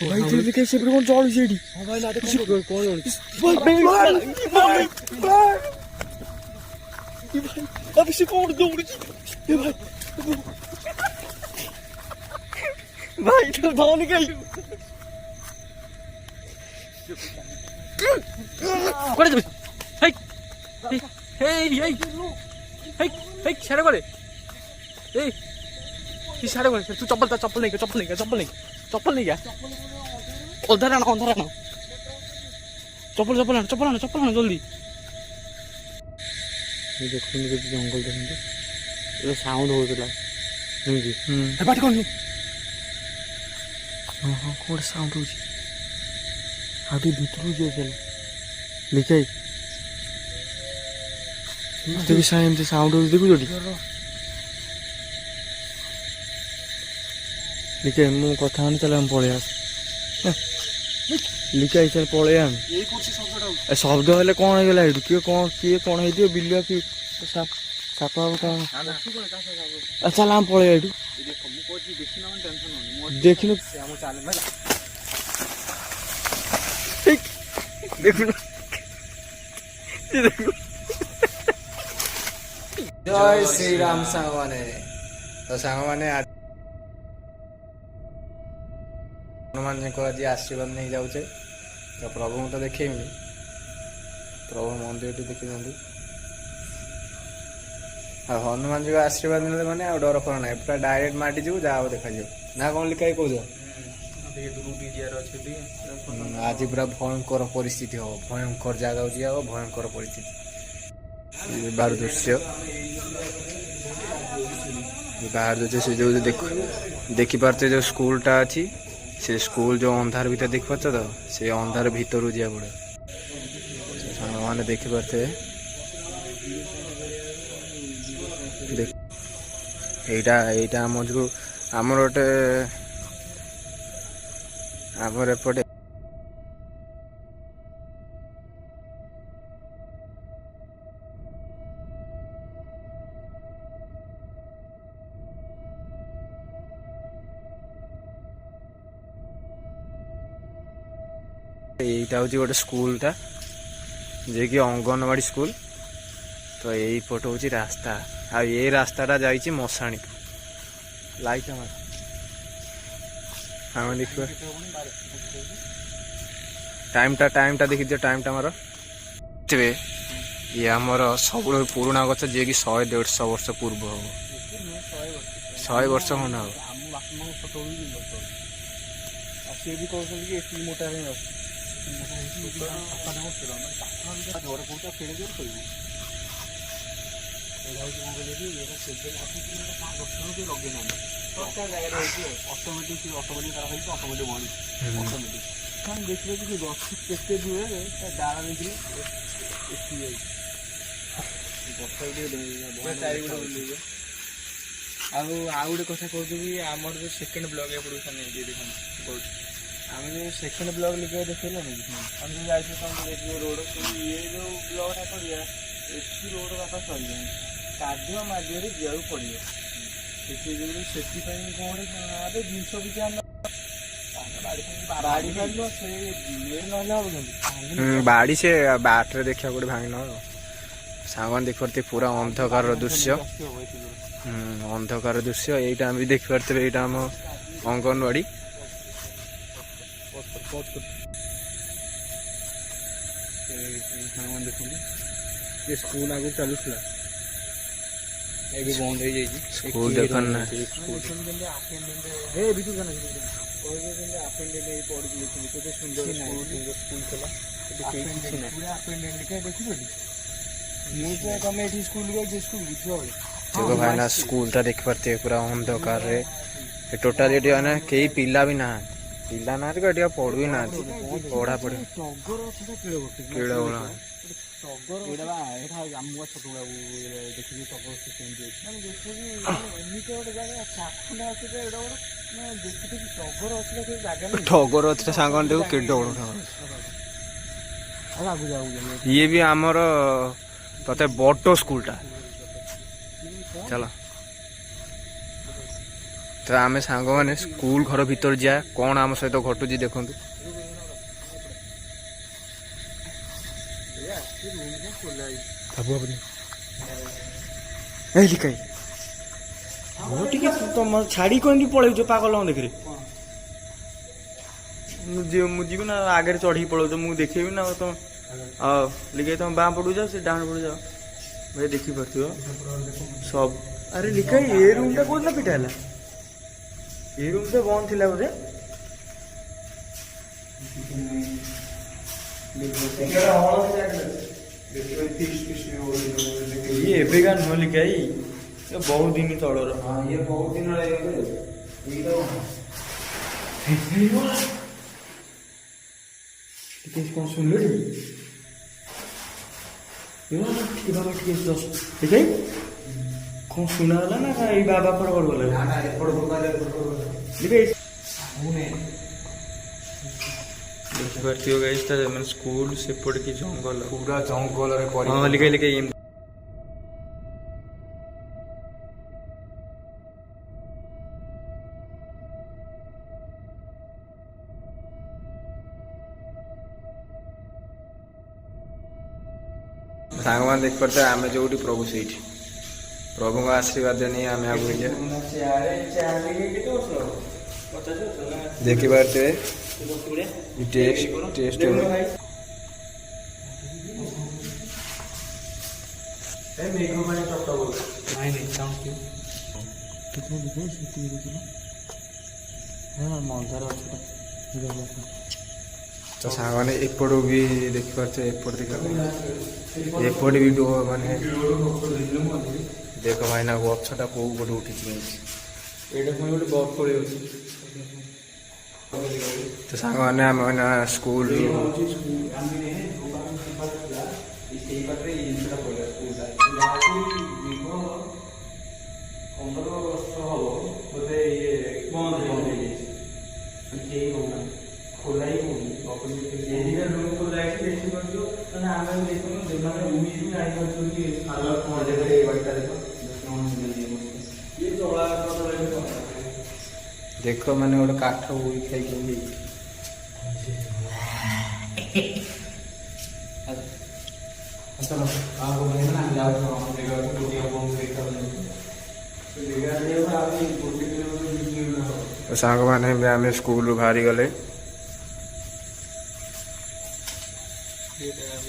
भाई तेरे कैसे पर कौन चढ़ जेडी हां भाई ना देखो कौन भाई अब से कौन दौड़ जी भाई तो धान गई করে যাবে হেই হেই হেই হেই হেই সারা করে এই কি সারা করে তুই চপ্পল নেই গা অধারা না চপ্পল আনা জলদি এই দেখুন যদি জঙ্গল দেখুন তো এটা সাউন্ড হউতলা নাকি এ পাটি কোন ହଁ କୋଉଠି ସାଉଣ୍ଡ ହଉଛି ଆଉ ଟିକେ ଭିତରକୁ ଯିବ ଚାଲ ଲିକାଇ ଦେଖି ଏମିତି ସାଉଣ୍ଡ ହଉଛି ଦେଖୁଛ ଲିକାଇ ମୁଁ କଥା ହଉନି ଚାଲ ଆମେ ପଳେଇ ଆସ ଲିକାଇ ଚାଲ ପଳେଇ ଆମେ ଶବ୍ଦ ହେଲେ କ'ଣ ହେଇଗଲା ଏଇଠୁ କିଏ କ'ଣ ହେଇଥିବ ବିଲୁଆ କି ସାପ ହବ କ'ଣ ଚାଲ ଆମେ ପଳେଇବା ଏଇଠୁ ଦେଖିନୁ ଦେଖୁନ ଜୟ ଶ୍ରୀରାମ ସାଙ୍ଗମାନେ ତ ସାଙ୍ଗମାନେ ହନୁମାନଙ୍କ ଆଜି ଆଶୀର୍ବାଦ ନେଇ ଯାଉଛେ ତ ପ୍ରଭୁଙ୍କୁ ତ ଦେଖେଇନି ପ୍ରଭୁ ମନ୍ଦିରଟି ଦେଖିଛନ୍ତି ଆଉ ହନୁମାନଜୀଙ୍କ ଆଶୀର୍ବାଦ ନେଲେ ମାନେ ଆଉ ଡର ଫର ନାହିଁ ପୁରା ଡାଇରେକ୍ଟ ମାଟି ଯିବୁ ଯାହା ହବ ଦେଖାଯିବ ନା କ'ଣ ଲିକାଇ କହୁଛ ଆଜି ପୁରା ଭୟଙ୍କର ପରିସ୍ଥିତି ହବ ଭୟଙ୍କର ଜାଗାକୁ ଯିବା ହବ ଭୟଙ୍କର ପରିସ୍ଥିତି ବାହାର ଦୃଶ୍ୟ ସେ ଯୋଉ ଦେଖିପାରୁଛ ଯୋଉ ସ୍କୁଲଟା ଅଛି ସେ ସ୍କୁଲ ଯୋଉ ଅନ୍ଧାର ଭିତରେ ଦେଖିପାରୁଛ ତ ସେ ଅନ୍ଧାର ଭିତରୁ ଯିବାକୁ ପଡ଼ିବ ସାଙ୍ଗମାନେ ଦେଖିପାରୁଥିବେ এইটা ଆମର ଗୋଟେ ଆମର ଏପଟେ এইটা ହେଉଛି ଗୋଟେ ସ୍କୁଲଟା ଯିଏକି ଅଙ୍ଗନବାଡ଼ି ସ୍କୁଲ ତ ଏଇପଟ ହେଉଛି ରାସ୍ତା ଆଉ ଏଇ ରାସ୍ତାଟା ଯାଇଛି ମଶାଣି ଲାଇଟ୍ ଆମର ଆମେ ଦେଖିବା ଟାଇମଟା ଦେଖିଦିଅ ଟାଇମଟା ଆମର ଇଏ ଆମର ସବୁଠାରୁ ପୁରୁଣା ଗଛ ଯିଏକି 100-150 ବର୍ଷ ପୂର୍ବ ହବ 100 ବର୍ଷ ଖଣ୍ଡେ ହବ ସିଏ ବି କହୁଛନ୍ତି କି ଏତିକି ମୋଟା ଦେଖିବେ କି ଗଛ କେତେ ଦୂରରେ ଡାଳ ଦେଖିଲେ ଆଉ ଗୋଟେ କଥା କହୁଛୁ କି ଆମର ଯୋଉ ସେକେଣ୍ଡ ବ୍ଲଗ ଏପଟକୁ କହୁଛୁ ଆମେ ଯୋଉ ସେକେଣ୍ଡ ବ୍ଲଗ ଲିଖିବା ଦେଖେଇଲନି ଆମେ ଯୋଉ ଯାଇଛୁ ତମକୁ ଦେଖିବ ରୋଡ ଇଏ ଯୋଉ ବ୍ଲଗଟା କରିବା ଏଠି ରୋଡ ବାପା ସରିଯାଏ କାଦୁଅ ମାଦୁଅରେ ଯିବାକୁ ପଡ଼ିବ ସେଥିପାଇଁ କ'ଣ ଗୋଟେ ଜିନିଷ କିଛି ବାଡ଼ି ସେ ବାଟରେ ଦେଖିବାକୁ ଗୋଟେ ଭାଙ୍ଗି ନବ ସାଙ୍ଗମାନେ ଦେଖିପାରୁଥିବେ ପୁରା ଅନ୍ଧକାରର ଦୃଶ୍ୟ ଅନ୍ଧକାର ଦୃଶ୍ୟ ଏଇଟା ଆମେ ବି ଦେଖିପାରୁଥିବେ ଏଇଟା ଆମ ଅଙ୍ଗନବାଡ଼ି ସାଙ୍ଗମାନେ ଦେଖନ୍ତୁ ଏ ସ୍କୁଲ ଆଗରୁ ଚାଲୁଥିଲା ଏବେ ବନ୍ଦ ହେଇଯାଇଛି ସ୍କୁଲ ଦେଖ ନା ଭାଇନା ସ୍କୁଲଟା ଦେଖିପାରୁଥିବେ ପୁରା ଅନ୍ଧକାରରେ ଟୋଟାଲି ଏଠି ମାନେ କେହି ପିଲା ବି ନାହାନ୍ତି ଏଠି ପଢୁ ବି ନାହାନ୍ତି ପଢାପଢି ଠଗର ଅଛି ସାଙ୍ଗମାନେ ଦେଖୁ କେଡେ ବଡ ଇଏ ବି ଆମର ତତେ ବଡ ସ୍କୁଲଟା ଚାଲ तो आम सांग मैंने स्कूल घर भीतर जा कौन आम सहित घटुची देखु तुम छाड़ी कहीं पलैच पागल देखरे मुझे ना आगे चढ़ी पलौच मुझे देखेबी ना तुम हाँ लिखे तुम बाँ पड़ू जाओ से डाण पड़ू जाओ भाई देखी पार्थ सब अरे लिखा ये रूम टा कौन पिटा है ये रूम तो बंद थी बोधे ये एବେका नुह लिखा बहुत दिन तलर ये बहुत दिन कौन सुन लो बाबा ठीक दस ठीक है कौन सुना ना ये बाबा पर देखिए गाइस मैंने स्कूल सेपट की जंगल पूरा जंगल हाँ लिखे लिखे सांग मान देख पारे आम जो प्रभु से प्रभु का आशीर्वाद नहीं आम आगे देखी पारे टेस्ट टेस्ट तो सांग मैंने एपट भी देखी पारे एपट देखा एपट भी माने देख भाई ना गछटा कौ गोटे उठी तो सांग मैंने आम स्कूल देख मैंने गोटे काठ उई खाई तो सांग मैंने आम स्कूल बाहरी गले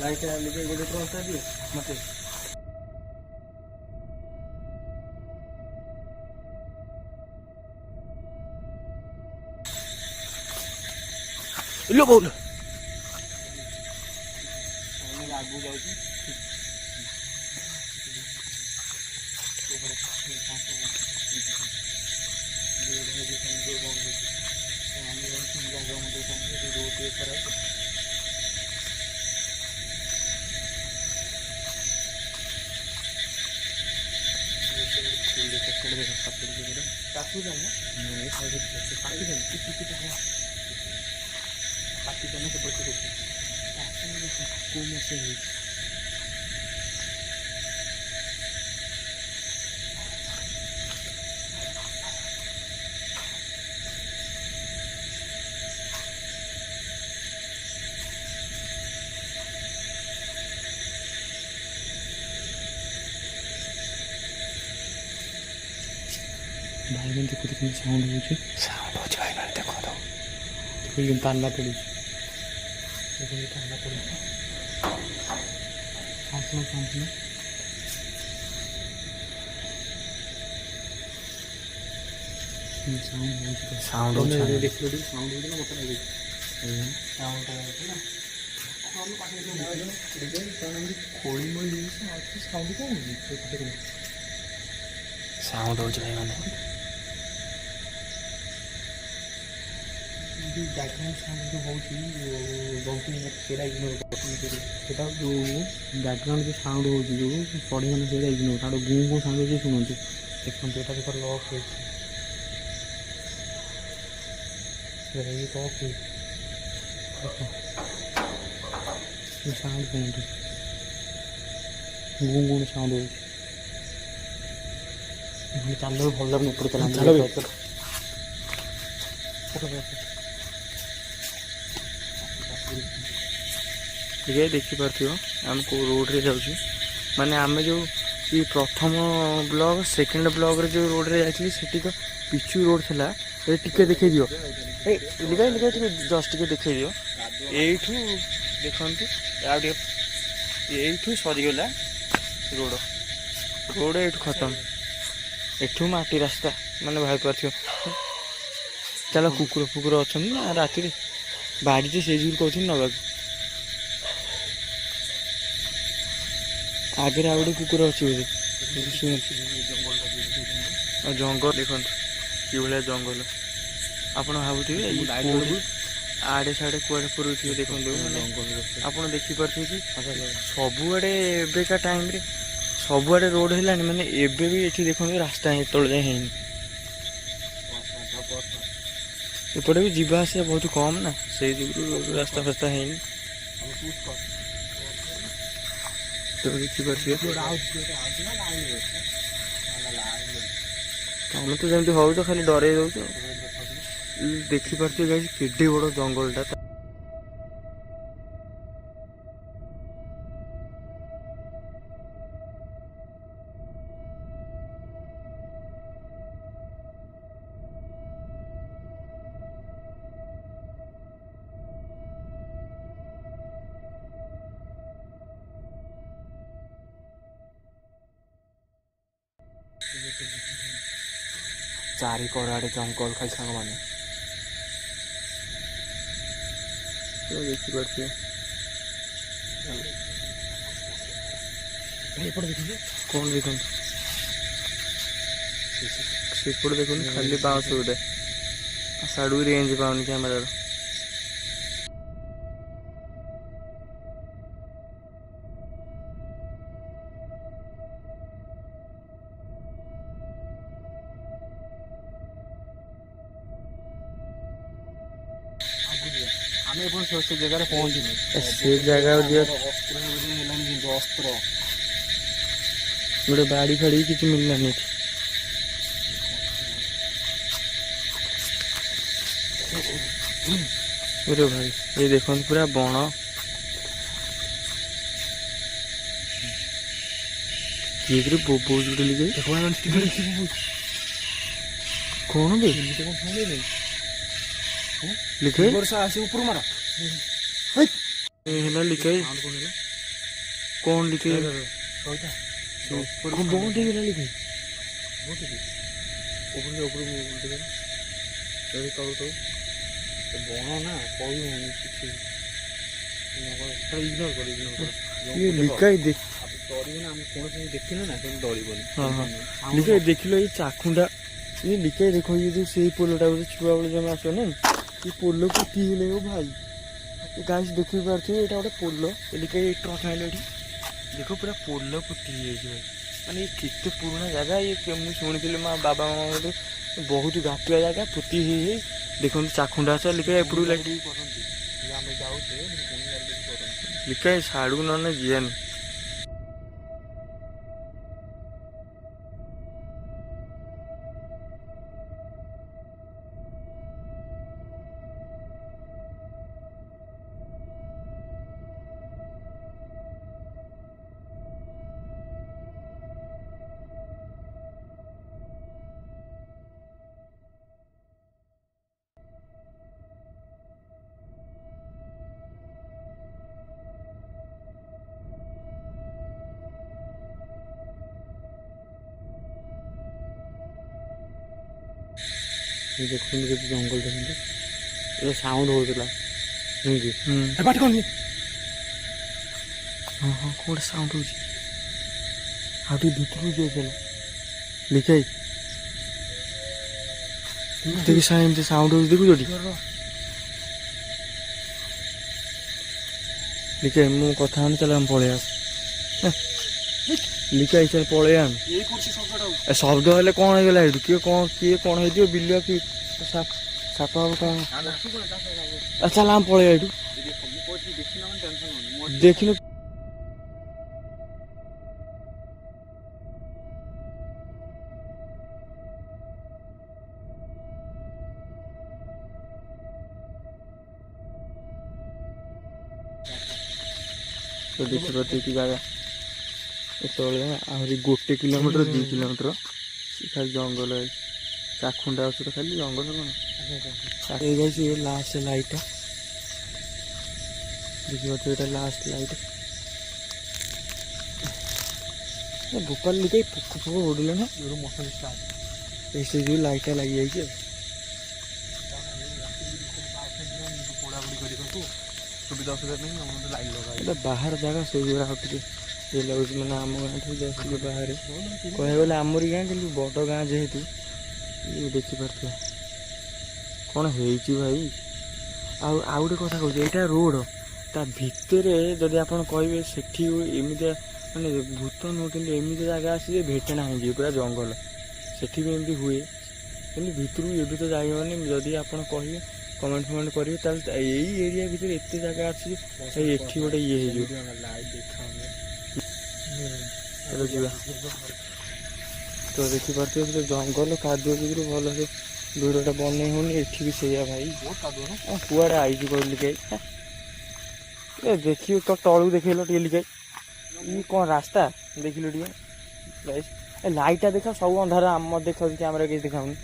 लाइट गोटे ट्रस्ट दिए मत लो बोल आगू जाऊँ भाई मैंने देखो कितनी साउंड हो भाई मैंने देखो तो देखो ताला पड़ी देखो ये ताला पड़ी साउंड हो साउंड देख लो साउंड हो ना मत लगे साउंड आ ना हम पास में खोली मोली साउंड कौन है साउंड हो भाई मैंने बैकग्राउंड साउंड जो होची बहुत सेटा इग्नोर सेटा जो बैकग्राउंड जो साउंड होची जो पढ़ी मैंने सेटा इग्नोर ताड़ गूँ गूँ साउंड होची शुणुते देखते एटा देखो लॉक हो लॉक हो साउंड शुणुते गूँ गूँ साउंड होची चलो भल लगुनि ऊपर चला ठीक देखिपार आम को रोड रे जाऊँ माने आम जो ये प्रथम ब्लॉग सेकेंड ब्लॉग रे जो रोड रे जाइली सेठी तो पिछु रोड थिला ए टिके देखै दियो ए लिगाई लिगाई टिके जस्ट टिके देखै दियो एठू देखंतु आ एठू सरी गला रोड रोड एठू खत्म एठू माटी रास्ता माने भाई पारथियो चलो कुकुर फुकुर अछन ना राती रे बाड़ी से सेजूर कहथिन नबा आगे आ गए कुकुर अच्छी बोले जंगल देखो कि भाया जंगल आपड़ भावुए आड़े साड़े कुआड़े पड़े देखो मैंने आप देखिपे कि सबुआड़े एबेका टाइम रे सबुआड़े रोड है माने एबे भी ये देखो रास्ता तल जाए है एपटे भी जीवा आसा बहुत कम ना से रास्ता फास्ता है तो देखिए तुम तो जमी हो तो खाली डर दौ देखिपे गाइस केडे बड़ जंगलटा चारि कड़े जंगल खाई सांग मैंने देखिपे कौन देखो सेपट देखो खाली बाउंस गोटे साड़ू रेंज पाऊनी कैमेरार से जगह पहुंचने से जगह अस्त्र गोटे बाड़ी फाड़ी किसी मिललानी अरे भाई ये देखो पूरा बण किए बोबो जुटे लिखे कौन बे लिखे ऊपर मारा लिखे कौन लिखे बहुत ही लिखे बण ना लिखे देख लो ये चाखुंडा ये लिखे देखो ये जो से पोलटा छुआ बेले जब आस ना ये पोल पुती गले भाई गाइस देखी पार्थे ये गोटे पोल लिखे ट्रक आइल देखो पूरा पोल पुती भाई माने ये केते पुराना जगह ये मुझे शुणी माँ बाबा मामा बहुत गातुआ जगह पुती देखो चाखुंडा से लिखे एपड़ू लगे लिखे साड़ू ना जीवानी देखो जंगल देखो साउंड होता हाँ हाँ कौन साउंड हो भर लिखे देखिए साउंड हो देखु लिखे मु कथा चल हम पलि आस लिखा चल पलि आम शब्द हेल्ले कौन होगा ये किए कौन हो बिलुआ कि साप हम कौन चल आम पलि देखिन तो देखिए कि जागा एतले आहरी 1 किलोमीटर 2 किलोमीटर खाली जंगल है चाखुंडा अच्छे तो खाली जंगल कौन लास्ट लाइट देखिए ये लास्ट लाइट भोपाल लिखे पोक पोक उड़े ना मौसम स्टार्ट ऐसे जो लाइट लगी जाइए सुविधा असुविधा नहीं लाइट लगा बाहर जगह से ये लगुच मैंने आम गाँव बाहर कह गले आमरी गाँ कि बड़ गाँ जेहेतु ये देखिपे कौन है भाई आउ गोटे कथा कहूँ यहाँ रोड ता भितर जदि आप कहे से एमती माने भूत नुह कि एमती जगह आसी भेटना हो पूरा जंगल सेठी भी एमती हुए कि भितर एवं तो जाइबनी जदि आप कहे कमेंट फमेंट करेंगे यही एरिया भर एत जगह अच्छी एठी गोटे ये तो देखिपे जंगल कादुआ जो भल से वीडियोटा बन होनी एठी भी से भाई कुआड़े आई कहली कहीं देखिए तो तलू देखेल टे ये कौन रास्ता देखिल टे लाइटा देखा सब अंधार आम देखा कैमरा किसी देखाऊनी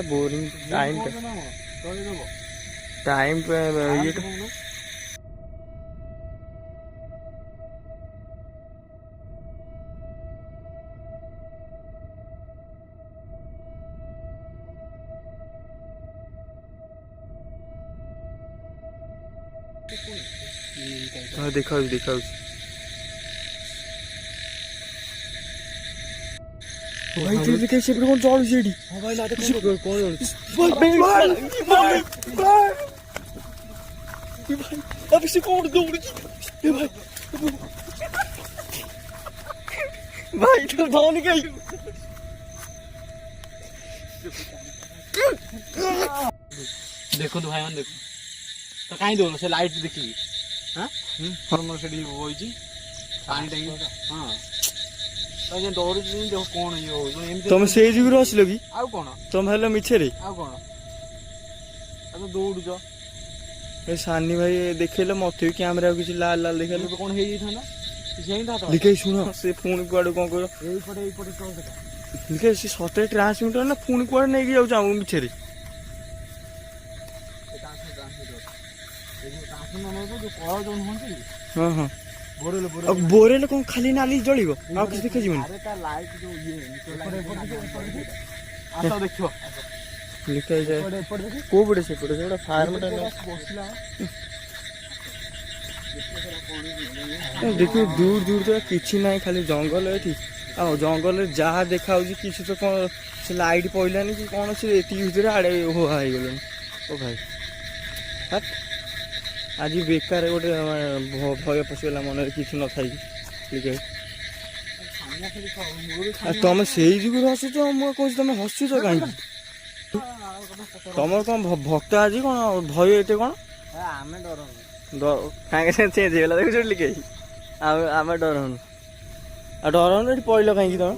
बोरिंग टाइम ये हाँ देखा भाई तू देखे से कौन चल सीडी हां भाई ला देख कौन भाई अब से कौन दौड़ जी भाई तो धान गई देखो तो भाई देखो तो कहीं दौड़ से लाइट देखी हां फॉर्मल से होई जी पानी टंकी हां तो दौड़ देखो कौन ये तुम से जुगुर आसलो कि आउ कौन तुम हेलो मिछरे आउ कौन तो दौड़ जो ए सानी भाई देखेलो मते कैमरा किछ लाल लाल देखेलो कौन हे था ना यही था तो लिखे सुनो से फोन कुआडे कोन करो एई पटे चल सका लिखे से सते ट्रांसमीटर ना फोन कुआडे नै जाउ जाऊ मिछरे हाँ हाँ अब बोरेल कौन खाली नाली जलिब आ किछ देखे जीवन अरे ता लाइट जो ये आसा देखो लिखा जाए को बड़े से पड़े जोड़ा फार्म टा देखिए दूर दूर तो किछि नाही खाली जंगल एठी आ जंगल जहाँ देखा किसी तो कौन से लाइट पड़लानी कि कौन से एति भीतर आड़े हो हाई गलन ओ भाई हट आज बेकार गोटे भय पशिगला मन किसी न थी लिखे तुम से जुगुर हसुच मुझे तुम हसुच कहीं तुम कौन भक्त आज कौन भय एते कौन कहीं चेंज होगा देख लिखे आम डरन आ डरन ये पड़ल कहीं तुम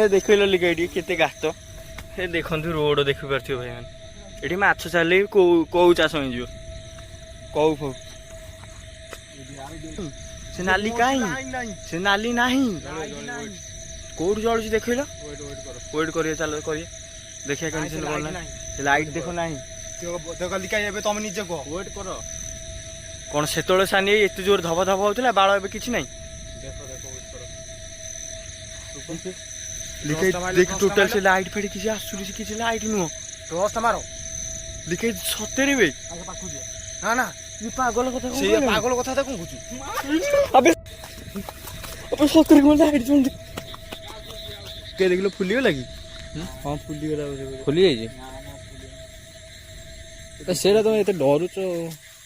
देखल लिखे केते गात देखु रोड देखिपे भाई मैंने ये माछ चल कौ चाष हो कौ फौ से नाली कहीं से नाली नहीं कौट जलुची देख वेट करिए चलो करिए देखिए कहीं लाइट देखो ना तुम निजे कह वेट कर कौन से सानी एत जोर धब धब होता बाड़ ए कि ना देख टोटल से लाइट फेट किसी आसुरी किसी लाइट नुह टॉर्च मारो लिखे सतेरे बे ना ना ये पागल कथा से पागल कथा तो कहू अबे अबे सतेरे को लाइट जोन के देखलो फुली गला कि हां फुली गला खुली जाई तो सेटा तुम एते डरुच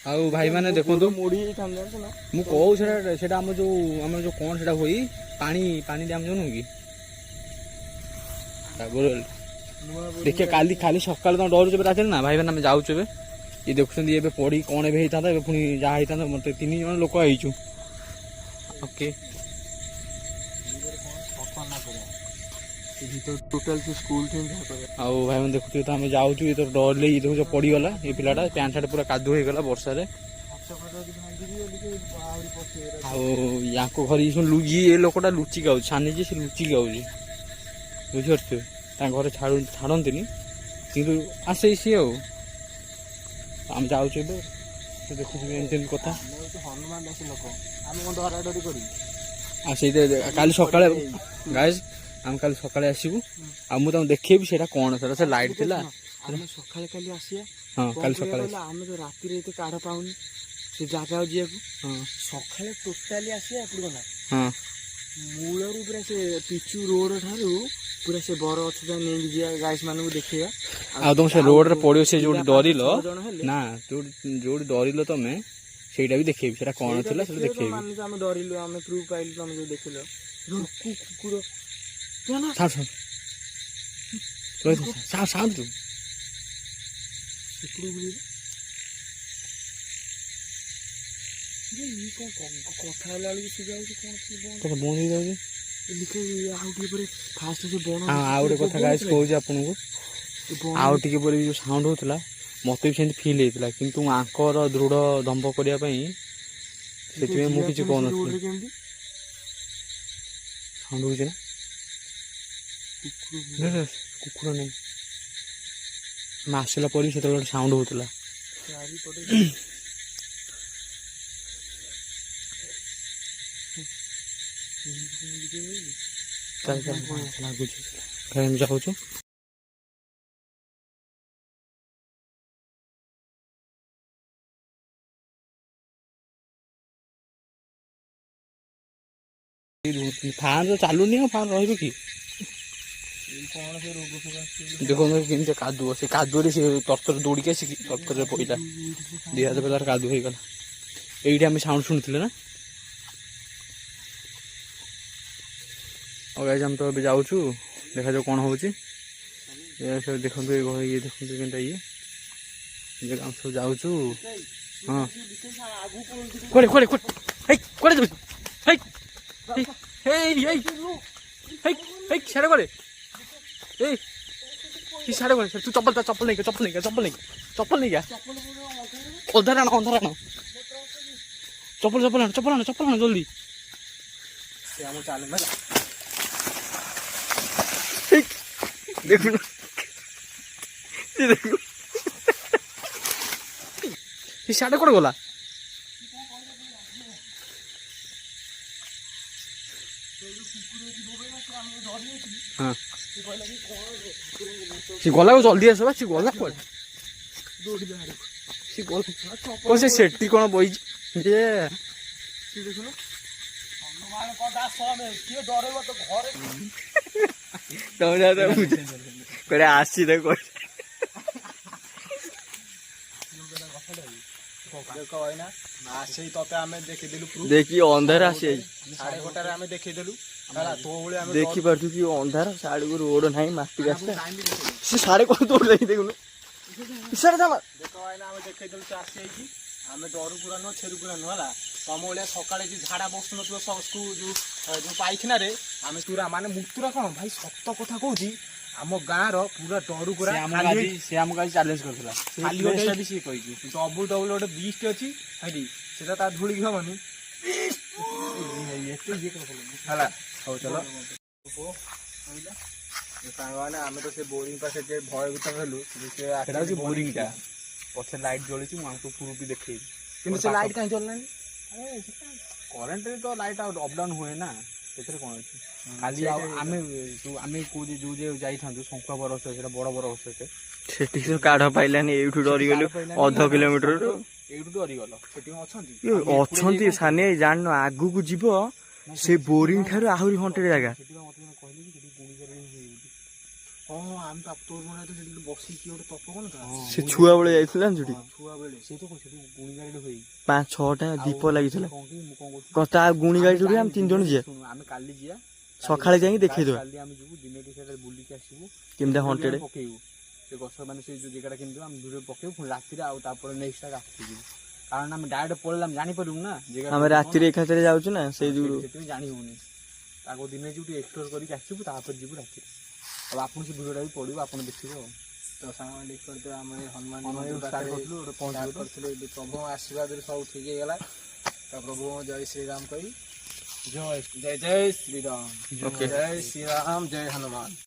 आउ भाई माने देखो तो मोड़ी थाम जान ना मु कहू सेटा हम जो कोन सेटा होई पानी पानी डैम जो नु की देखिए काली खाली सकाल तुम डरुच रात ना भाई मैंने जाऊँ ଇଏ ଦେଖୁଛନ୍ତି ଏବେ ପଡ଼ି କ'ଣ ଏବେ ହେଇଥାନ୍ତା, ଏବେ ପୁଣି ଯାହା ହେଇଥାନ୍ତା। ମୋତେ 3 ଜଣ ଲୋକ ହେଇଛୁ। ଓକେ ଟୋଟାଲ ସ୍କୁଲ ଟିମ୍ ଯାହା କରିବା। ଆଉ ଭାଇମାନେ ଦେଖୁଥିବେ ତ ଆମେ ଯାଉଛୁ, ଇଏ ତ ଡରିଲେ, ଇଏ ଦେଖୁଛ ପଡ଼ିଗଲା ଏ ପିଲାଟା, ପ୍ୟାଣ୍ଟ ସାର୍ଟ ପୁରା କାଦୁଅ ହେଇଗଲା ବର୍ଷାରେ। ଆଉ ୟାଙ୍କ ଘରେ ଏ ଲୋକଟା ଲୁଚିକି ଆଉଛି, ସାନି ଯେ ସେ ଲୁଚିକି ଆଉଛି, ବୁଝିପାରୁଥିବେ। ତାଙ୍କ ଘରେ ଛାଡ଼ନ୍ତିନି କିନ୍ତୁ ଆସେ ସିଏ। ଆଉ ଆମେ ଯାଉଛୁ ଏବେ, ଦେଖୁଛୁ ଏମିତି କଥା। ହନୁମାନ ଦାସ ଲୋକ, ଆମେ କ'ଣ ଡରାଡରି କରିବୁ? ଆଉ ସେଇଟା କାଲି ସକାଳେ ଗାଇସ୍, ଆମେ କାଲି ସକାଳେ ଆସିବୁ, ଆଉ ମୁଁ ତାଙ୍କୁ ଦେଖେଇବି ସେଇଟା କ'ଣ, ସେଇଟା ସେ ଲାଇଟ୍ ଥିଲା। ଆମେ ସକାଳେ କାଲି ଆସିବା। ହଁ କାଲି ସକାଳେ ଆମେ ତ ରାତିରେ ଏତେ କାଢ଼ ପାଉନି ସେ ଜାଗା ଯିବାକୁ। ହଁ ସକାଳେ ଟୋଟାଲି ଆସିବା ଏପଟକୁ ନା। ହଁ ମୂଳରୁ ପୁରା ସେ ପିଚୁ ରୋଡ ଠାରୁ ପୁରା ସେ ବର ଗଛ ଯାଏଁ ନେଇକି ଯିବା ଗାଇସ୍ ମାନଙ୍କୁ ଦେଖେଇବା। ଆଉ ତମେ ସେ ରୋଡରେ ପଡ଼ିବ, ସେ ଯୋଉଠି ଡରିଲ ହେଲେ ନା, ଯୋଉଠି ଡରିଲ ତମେ, ସେଇଟା ବି ଦେଖେଇବି, ସେଇଟା କ'ଣ ଥିଲା ସେଇଟା ଦେଖେଇବି। ଆମେ ଡରିଲୁ, ଆମେ ପ୍ରୁଫ ପାଇଲୁ, ତମେ ଯୋଉ ଦେଖିଲ କୁକୁର ସାଉଣ୍ଡ କଥା ହେଲା ବେଳକୁ ସେ ଯାଉଛି ବନ୍ଦ ହେଇଯାଉଛି। ଆଉ ଟିକେ ପରେ ଫାଷ୍ଟ ସେ ବଣ। ଆଉ ଗୋଟେ କଥା ଗାଇସ୍ କହୁଛି ଆପଣଙ୍କୁ, ଆଉ ଟିକେ ପରେ ଯୋଉ ସାଉଣ୍ଡ ହଉଥିଲା ମତେ ବି ସେମିତି ଫିଲ୍ ହେଇଥିଲା, କିନ୍ତୁ ଆଙ୍କର ଦୃଢ଼ ଦମ୍ଭ କରିବା ପାଇଁ ସେଥିପାଇଁ ମୁଁ କିଛି କହୁନଥିଲି। ସାଉଣ୍ଡ ହଉଛି ନା କୁକୁର ନାହିଁ, ଆମେ ଆସିଲା ପରେ ବି ସେତେବେଳେ ଗୋଟେ ସାଉଣ୍ଡ ହଉଥିଲା। ଲାଗୁଛି ଆମେ ଯାଉଛୁ। ଫ୍ୟାନ୍ ତ ଚାଲୁନି, ଆଉ ଫ୍ୟାନ୍ ରହିବ କି? ଦେଖନ୍ତୁ କେମିତି କାଦୁଅ, ସେ କାଦୁଅରେ ସେ ତରତର ଦୌଡ଼ିକି ଆସିକି ତରତରରେ ପଇଲା, 2 ହାତ ତାର କାଦୁଅ ହେଇଗଲା। ଏଇଠି ଆମେ ସାଉଣ୍ଡ ଶୁଣିଥିଲେ ନା। ଆଉ ଗାଇସ୍ ଆମେ ତ ଏବେ ଯାଉଛୁ, ଦେଖାଯାଉ କ'ଣ ହେଉଛି। ଦେଖନ୍ତୁ ଇଏ ଦେଖନ୍ତୁ କେମିତି ଇଏ ଆମେ ସବୁ ଯାଉଛୁ। ହଁ କୁଆଡ଼େ କୁଆଡ଼େ କୁଆଡ଼େ ଯାଉଛୁ? ସାଡ଼େ କୁଆଡ଼େ? ସାଡ଼େ କୁଆଡ଼େ? ତୁ ଚପଲ ନେଇକି ଅନ୍ଧାର ଆଣ ଚପଲ ଆଣ ଜଲ୍ଦି। ଦେଖୁନ ସାଡ଼େ କୁଆଡ଼େ ଗଲା? ହଁ ସେ ଗଲା, ଜଲ୍ଦି ଆସ ବା। ସେ ଗଲା କୁଆଡ଼େ? ସେ ସେଠି କ'ଣ ବଇଛି ଯେ? ତମେ ଆସି ଦେଖ ତତେ ଆମେ ଦେଖିଦେଲୁ, ଦେଖି ଅନ୍ଧାର ଆସି 1:30 ଆମେ ଦେଖେଇଦେଲୁ। ଦେଖିପାରୁଛୁ କି ଅନ୍ଧାର, ସାଡ଼କୁ ରୋଡ ନାହିଁ, ମାଟି ରାସ୍ତା। ସେ ସାଡ଼େ କ'ଣ ଦୌଡ଼ିଲାଣି ଦେଖୁନୁ, ଆମେ ଦେଖେଇଦେଲୁ ସେ ଆସିଯାଇଛି। ଆମେ ଡରୁ ପୁରା ନୁହଁ, ଛେରୁ ପୁରା ନୁହଁ ହେଲା। ତମ ଭଳିଆ ସକାଳେ କି ଝାଡ଼ା ବସୁନଥିବ ଯୋଉ ପାଇଖାନାରେ, ଆମେ ପୁରା ମାନେ ମୁତୁରା କ'ଣ ଭାଇ ସତ କଥା କହୁଛି, ଆମ ଗାଁର ପୁରା ଡରୁ ପୁରା। ସେ ଆମକୁ ଆଜି ଚ୍ୟାଲେଞ୍ଜ କରିଥିଲା, ଖାଲି ଗୋଟେ ସିଏ କହିଛି ଡବୁଲ ଗୋଟେ ବିଷ୍ଟ ଅଛି ସେଠି, ସେଟା ତା ଧୂଳିକି ହବନି ହେଲା। ହଉ ଚାଲ ସାଙ୍ଗମାନେ, ଆମେ ତ ସେ ବୋରିଂ ପାଖେ ଯେ ଭୟଭୀତ ହେଲୁ। ସେଟା ହଉଛି ବୋରିଂଟା, ପଛରେ ଲାଇଟ୍ ଜଳୁଛି, ମୁଁ ଆମକୁ ପ୍ରୁଫ୍ ବି ଦେଖେଇବି। କିନ୍ତୁ ସେ ଲାଇଟ୍ କାହିଁ ଚଳିଲାନି? କରେଣ୍ଟରେ ତ ଲାଇଟ୍ ଆଉ ଅପଡାଉନ୍ ହୁଏ ନା, ସେଥିରେ କ'ଣ ଅଛି? ଖାଲି ଆଉ ଆମେ ଯୋଉ ଯାଇଥାନ୍ତୁ ଶଙ୍ଖ ବରଷ, ସେଟା ବଡ଼ ବରଷ, ସେଠି ତ କାଢ଼ ପାଇଲାନି, ଏଇଠୁ ଡରିଗଲୁ 1/2 କିଲୋମିଟରରୁ। ଏଇଠୁ ଡରିଗଲ, ସେଠି ଅଛନ୍ତି ସାନି, ଜାଣିନ ଆଗକୁ ଯିବ ସେ ବୋରିଂ ଠାରୁ ଆହୁରି ହଣ୍ଟେଡ୍ ଜାଗା। ସେ ଛୁଆ ବେଳେ ଯାଇଥିଲା ନା, ସେଠି 5-6ଟା ଦୀପ ଲାଗିଥିଲା। ତା ଗୁଣି ଗାଡ଼ି ଯୋଉଠି ଆମେ 3 ଜଣ ଯିବା, ଆମେ କାଲି ଯିବା, ସକାଳେ ଯାଇକି ଦେଖେଇଦବା କାଲି ଆମେ ଯିବୁ, ଦିନେ ସେଟା ବୁଲିକି ଆସିବୁ, କେମିତି ହଣ୍ଟେଡ୍। ପକେଇବୁ। ସେ ସେ ଗଛ ମାନେ ସେ ଯେଉଁ ଜାଗାଟା କେମିତି ଆମେ ଭିଡ଼ିଓ ପକେଇବୁ ପୁଣି ରାତିରେ ଆଉ ତାପରେ ନେକ୍ସଟ ରାତିରେ ଯିବୁ କାରଣ ଆମେ ଡାଇରେକ୍ଟ ପଳେଇଲେ ଆମେ ଜାଣିପାରିବୁ ନା ଆମେ ରାତିରେ ଏକାଥରେ ଯାଉଛୁ ନା ସେଇ ଯୋଗୁଁ ସେଥିପାଇଁ ଜାଣି ହେଉନି ତାକୁ ଦିନେ ଯିବୁ ଟିକେ ଏକ୍ସପ୍ଲୋର କରିକି ଆସିବୁ ତାପରେ ଯିବୁ ରାତିରେ ଆଉ ଆପଣ ସେ ଭିଡ଼ିଓଟା ବି ପଡ଼ିବ ଆପଣ ଦେଖିବେ ଆଉ ତ ସାଙ୍ଗମାନେ ଦେଖିପାରୁଥିବେ ଆମେ ହନୁମାନ ଷ୍ଟାର୍ଟ କରିଥିଲୁ ଗୋଟେ ପହଞ୍ଚିଲୁ କରିଥିଲୁ ଏବେ ପ୍ରଭୁଙ୍କ ଆଶୀର୍ବାଦରେ ସବୁ ଠିକ୍ ହେଇଗଲା ତ ପ୍ରଭୁ ଜୟ ଶ୍ରୀରାମ କହି ଜୟ ଜୟ ଜୟ ଶ୍ରୀରାମ Okay. ଜୟ ଶ୍ରୀରାମ ଜୟ ହନୁମାନ।